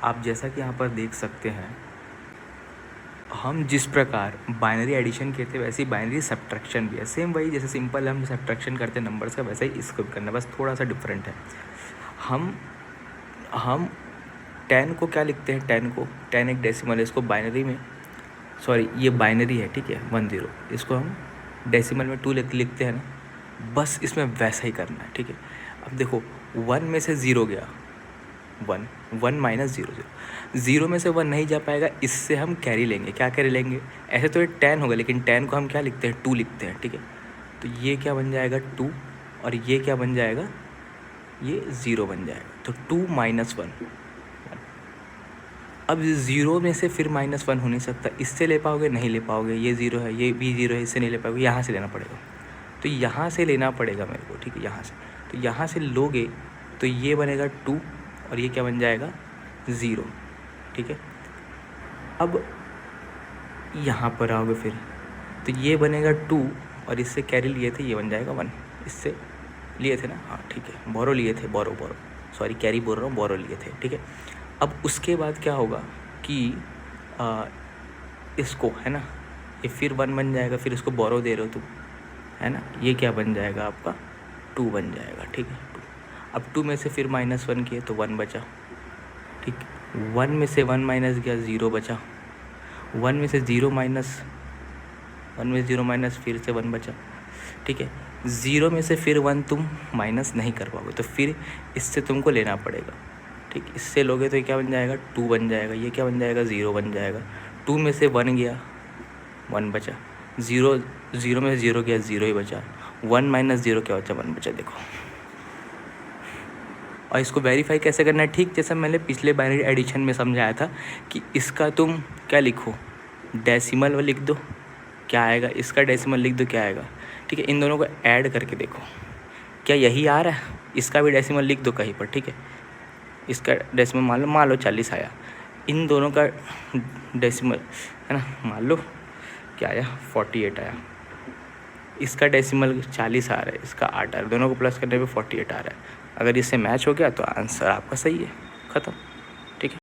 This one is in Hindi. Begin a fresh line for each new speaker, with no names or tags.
आप जैसा कि यहाँ पर देख सकते हैं, हम जिस प्रकार बाइनरी एडिशन किए थे वैसे ही बाइनरी सब्ट्रैक्शन भी है। सेम वही, जैसे सिंपल हम सब्ट्रैक्शन करते हैं नंबर्स का, वैसे ही इसको भी करना है, बस थोड़ा सा डिफरेंट है। हम 10 को क्या लिखते हैं, 10 एक डेसिमल है, इसको बाइनरी में, सॉरी ये बाइनरी है, ठीक है, 10, इसको हम डेसिमल में 2 लिखते हैं ना, बस इसमें वैसा ही करना है, ठीक है। अब देखो 1 में से 0 गया, 1 माइनस 0 0 में से 1 नहीं जा पाएगा, इससे हम कैरी लेंगे। क्या कैरी लेंगे, ऐसे तो ये 10 होगा, लेकिन 10 को हम क्या लिखते हैं, 2 लिखते हैं, ठीक है। तो ये क्या बन जाएगा 2, और ये क्या बन जाएगा, ये 0 बन जाएगा। तो 2 माइनस 1। अब 0 में से फिर -1 हो नहीं सकता, इससे ले पाओगे, नहीं ले पाओगे, ये 0 है, ये भी 0 है, इससे नहीं ले पाओगे, यहाँ से लेना पड़ेगा। तो यहाँ से लेना पड़ेगा मेरे को, ठीक है, यहाँ से। तो यहाँ से लोगे तो ये बनेगा 2, और ये क्या बन जाएगा 0, ठीक है। अब यहाँ पर आओगे फिर, तो ये बनेगा 2, और इससे कैरी लिए थे, ये बन जाएगा 1, इससे लिए थे ना, हाँ ठीक है, बोरो लिए थे, बोरो सॉरी कैरी बोल रहा हूँ, बोरो लिए थे, ठीक है। अब उसके बाद क्या होगा कि इसको है ना, ये फिर 1 बन जाएगा, फिर इसको बोरो दे रहे हो तुम, है ना, ये क्या बन जाएगा आपका 2 बन जाएगा, ठीक है 2। अब 2 में से फिर -1 किए तो 1 बचा, ठीक। 1 में से 1 माइनस गया, 0 बचा। 1 में से 0 माइनस फिर से 1 बचा, ठीक है। 0 में से फिर 1 तुम माइनस नहीं कर पाओगे, तो फिर इससे तुमको लेना पड़ेगा, ठीक। इससे लोगे तो ये क्या बन जाएगा 2 बन जाएगा, ये क्या बन जाएगा 0 बन जाएगा। 2 में से 1 गया, 1 बचा। 0 में से 0 गया, 0 ही बचा। 1 माइनस 0 क्या बचा, 1 बचा, देखो। और इसको वेरीफाई कैसे करना है, ठीक जैसा मैंने पिछले बाइनरी एडिशन में समझाया था कि इसका तुम क्या लिखो, डेसिमल लिख दो, क्या आएगा, इसका डेसिमल लिख दो, क्या आएगा, ठीक है। इन दोनों को ऐड करके देखो क्या यही आ रहा है, इसका भी डेसिमल लिख दो कहीं पर, ठीक है। इसका डेसिमल मान लो 40 आया, इन दोनों का डेसिमल है ना, मान लो क्या आया 48 आया, इसका डेसिमल 40 आ रहा है, इसका 8 आ रहा है, दोनों को प्लस करने पे 48 आ रहा है। अगर इससे मैच हो गया तो आंसर आपका सही है, ख़त्म।